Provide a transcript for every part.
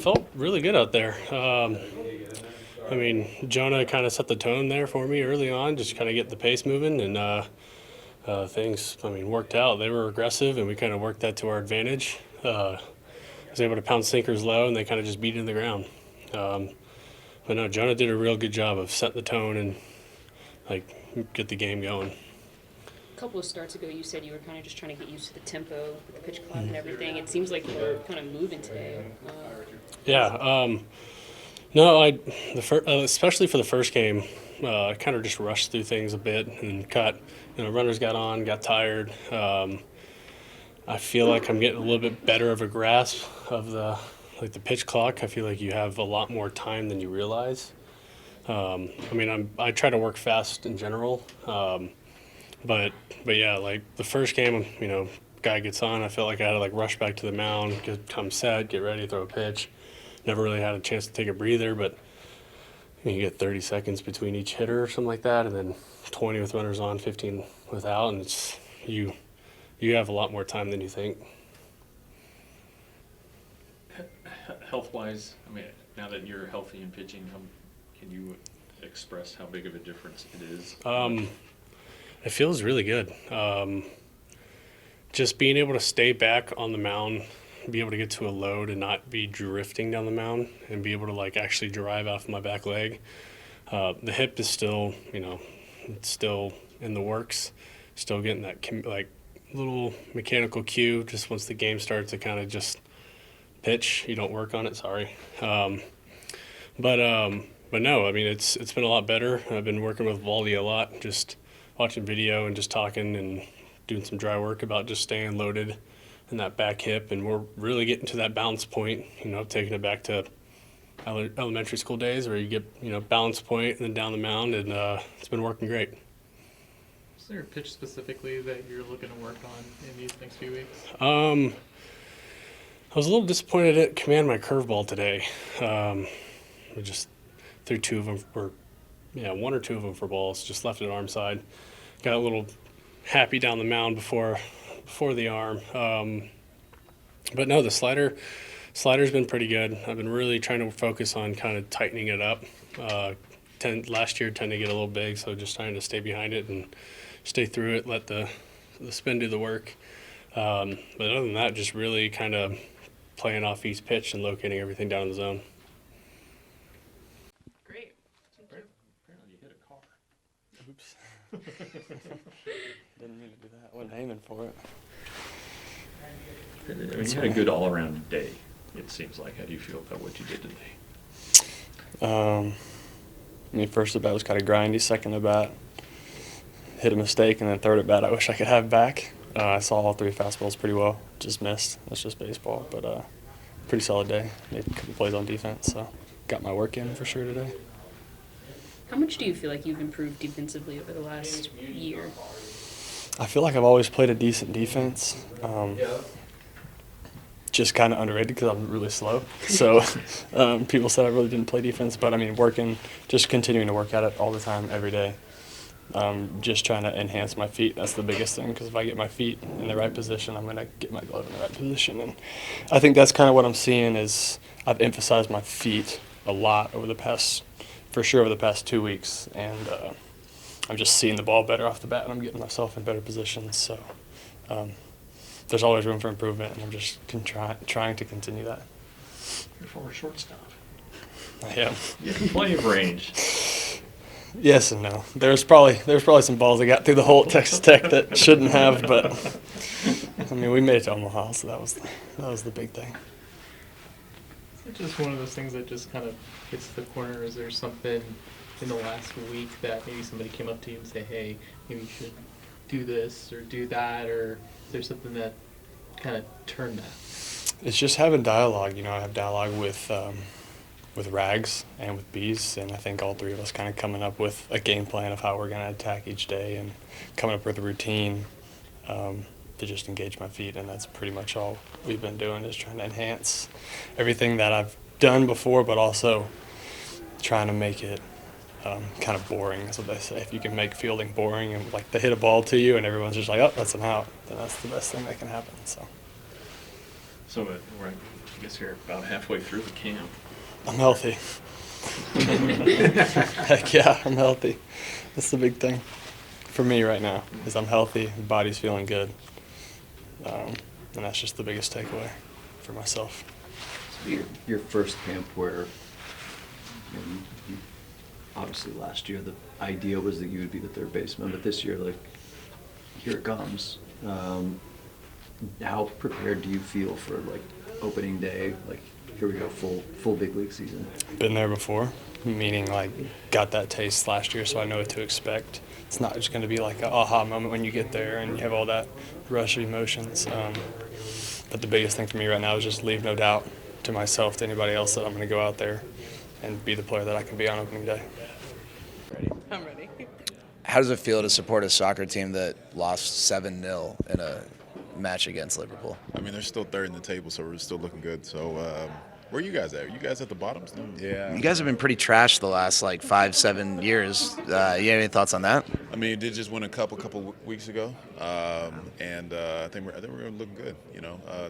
Felt really good out there. I mean, Jonah kind of set the tone there for me early on, just kind of get the pace moving, and things, I mean, worked out. They were aggressive, and we kind of worked that to our advantage. I was able to pound sinkers low, and they kind of just beat it in the ground. But no, Jonah did a real good job of setting the tone and like get the game going. A couple of starts ago, you said you were kind of just trying to get used to the tempo, the pitch clock, and everything. It seems like you were kind of moving today. Yeah. No, especially for the first game, I kind of just rushed through things a bit and runners got on, got tired. I feel like I'm getting a little bit better of a grasp of the pitch clock. I feel like you have a lot more time than you realize. I mean, I try to work fast in general. But yeah, like the first game, guy gets on, I felt like I had to rush back to the mound, come set, get ready, throw a pitch. Never really had a chance to take a breather, but you get 30 seconds between each hitter or something like that, and then 20 with runners on, 15 without, and it's you have a lot more time than you think. Health-wise, I mean, now that you're healthy and pitching, can you express how big of a difference it is? It feels really good. Just being able to stay back on the mound, be able to get to a load and not be drifting down the mound, and be able to actually drive off my back leg. The hip is still, it's still in the works. Still getting that little mechanical cue. Just once the game starts, to kind of just pitch. You don't work on it. Sorry. But no, I mean it's been a lot better. I've been working with Valdi a lot, just watching video and just talking and doing some dry work about just staying loaded in that back hip, and we're really getting to that balance point, taking it back to elementary school days where you get, balance point and then down the mound, and it's been working great. Is there a pitch specifically that you're looking to work on in these next few weeks? I was a little disappointed I didn't command my curveball today. I just threw two of them one or two of them for balls, just left it arm side. Got a little happy down the mound before the arm. But no, the slider's been pretty good. I've been really trying to focus on kind of tightening it up. Last year tended to get a little big, so just trying to stay behind it and stay through it, let the spin do the work. But other than that, just really kind of playing off each pitch and locating everything down in the zone. Great. Apparently you hit a car. Oops. Didn't mean to do that. Wasn't aiming for it. I mean, you had a good all-around day, it seems like. How do you feel about what you did today? I mean, first at bat was kind of grindy. Second at bat, hit a mistake, and then third at bat, I wish I could have back. I saw all three fastballs pretty well. Just missed. That's just baseball. But pretty solid day. Made a couple plays on defense, so got my work in for sure today. How much do you feel like you've improved defensively over the last year? I feel like I've always played a decent defense. Just kind of underrated because I'm really slow. So people said I really didn't play defense, but I mean, just continuing to work at it all the time, every day. Just trying to enhance my feet. That's the biggest thing, because if I get my feet in the right position, I'm going to get my glove in the right position. And I think that's kind of what I'm seeing is I've emphasized my feet a lot over the past 2 weeks. And I'm just seeing the ball better off the bat, and I'm getting myself in better positions. So there's always room for improvement, and I'm just trying to continue that. You're a former shortstop. I am. You have plenty of range. Yes and no. There's probably some balls that got through the hole at Texas Tech that shouldn't have, but I mean, we made it to Omaha, so that was the big thing. It's just one of those things that just kind of hits the corner. Is there something in the last week that maybe somebody came up to you and say, hey, maybe you should do this or do that, or is there something that kind of turned that? It's just having dialogue. I have dialogue with Rags and with Bees, and I think all three of us kind of coming up with a game plan of how we're going to attack each day and coming up with a routine to just engage my feet, and that's pretty much all we've been doing, is trying to enhance everything that I've done before, but also trying to make it kind of boring. That's what they say. If you can make fielding boring, and like they hit a ball to you and everyone's just like, oh, that's an out, then that's the best thing that can happen. So I guess you're about halfway through the camp. I'm healthy. Heck yeah, I'm healthy. That's the big thing for me right now, is I'm healthy, body's feeling good. And that's just the biggest takeaway for myself. So your first camp where, you obviously last year the idea was that you would be the third baseman, but this year, like, here it comes. How prepared do you feel for, like, opening day? Like, here we go, full big league season. Been there before, meaning like got that taste last year, so I know what to expect. It's not just going to be like an aha moment when you get there and you have all that rush of emotions. But the biggest thing for me right now is just leave no doubt to myself, to anybody else, that I'm going to go out there and be the player that I can be on opening day. I'm ready. How does it feel to support a soccer team that lost 7-0 in a match against Liverpool? I mean, they're still third in the table, so we're still looking good. So where are you guys at? Are you guys at the bottom still? Yeah. You guys have been pretty trash the last 5-7 years. You have any thoughts on that? I mean, did just win a couple weeks ago, and I think we're looking good.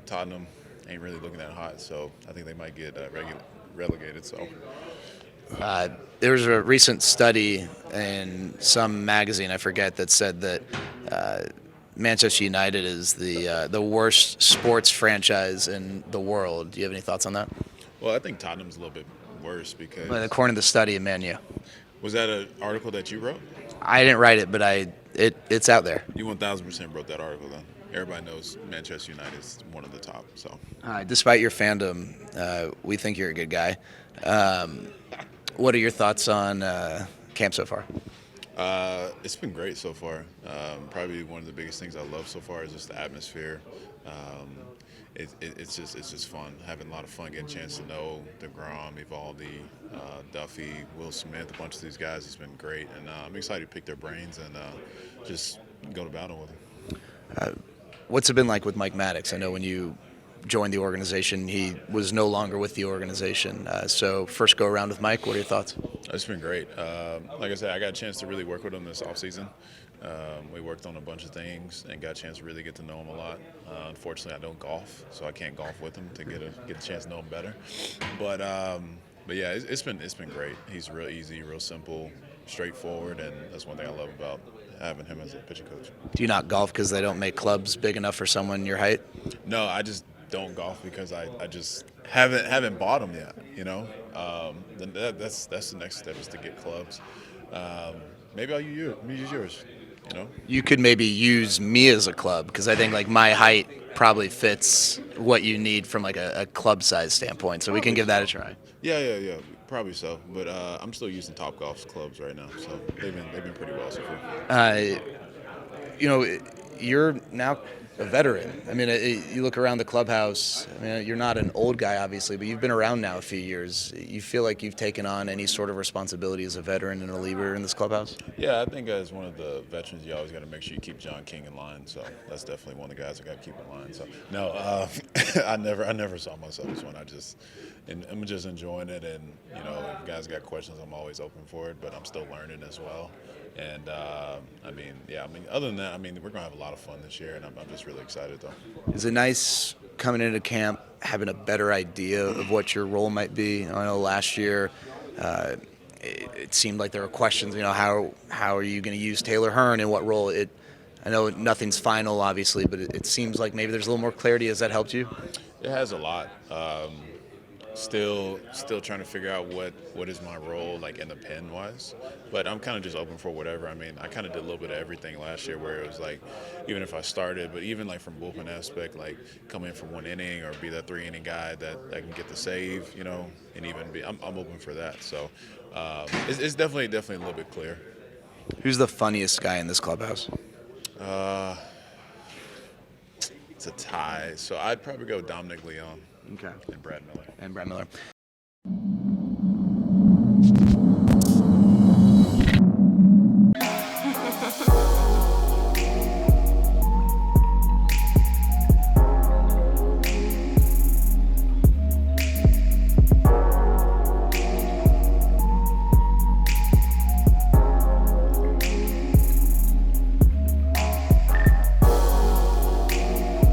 Tottenham ain't really looking that hot, so I think they might get relegated. So. There was a recent study in some magazine, I forget, that said that Manchester United is the worst sports franchise in the world. Do you have any thoughts on that? Well, I think Tottenham's a little bit worse because. Well, according to the study in Man U. Was that an article that you wrote? I didn't write it, but it's out there. You 1,000% wrote that article then. Everybody knows Manchester United is one of the top. So. Despite your fandom, we think you're a good guy. What are your thoughts on camp so far? It's been great so far. Probably one of the biggest things I love so far is just the atmosphere. It's just fun. Having a lot of fun, getting a chance to know DeGrom, Evaldi, Duffy, Will Smith, a bunch of these guys. It's been great, and I'm excited to pick their brains and just go to battle with them. What's it been like with Mike Maddox? I know when you joined the organization, he was no longer with the organization. So first go around with Mike, what are your thoughts? It's been great. Like I said, I got a chance to really work with him this offseason. We worked on a bunch of things and got a chance to really get to know him a lot. Unfortunately, I don't golf, so I can't golf with him to get a chance to know him better. But yeah, it's been great. He's real easy, real simple, straightforward, and that's one thing I love about having him as a pitching coach. Do you not golf because they don't make clubs big enough for someone your height? No, I just don't golf because I just haven't bought them yet. Then that's the next step, is to get clubs. Maybe I'll use yours. You could maybe use me as a club, because I think my height probably fits what you need from a club size standpoint. So we can give that a try. Yeah, probably so. But I'm still using Topgolf's clubs right now, so they've been pretty well so far. You're now a veteran. I mean, you look around the clubhouse. I mean, you're not an old guy, obviously, but you've been around now a few years. You feel like you've taken on any sort of responsibility as a veteran and a leader in this clubhouse? Yeah, I think as one of the veterans, you always got to make sure you keep John King in line. So that's definitely one of the guys I got to keep in line. So no, I never saw myself as one. I'm just enjoying it, and you know, if guys got questions, I'm always open for it. But I'm still learning as well. And other than that, I mean, we're gonna have a lot of fun this year, and I'm just really excited though. Is it nice coming into camp having a better idea of what your role might be? I know last year it seemed like there were questions. You know, how are you going to use Taylor Hearn in what role? I know nothing's final, obviously, but it seems like maybe there's a little more clarity. Has that helped you? It has a lot. Still trying to figure out what is my role like in the pen wise, but I'm kind of just open for whatever. I mean, I kind of did a little bit of everything last year, where it was like, even if I started, but even like from bullpen aspect, like come in from one inning or be that 3 inning guy that can get the save, you know, and even be. I'm open for that. So it's definitely a little bit clear. Who's the funniest guy in this clubhouse? It's a tie, so I'd probably go Dominic Leon. Okay. And Brad Miller. And Brad Miller.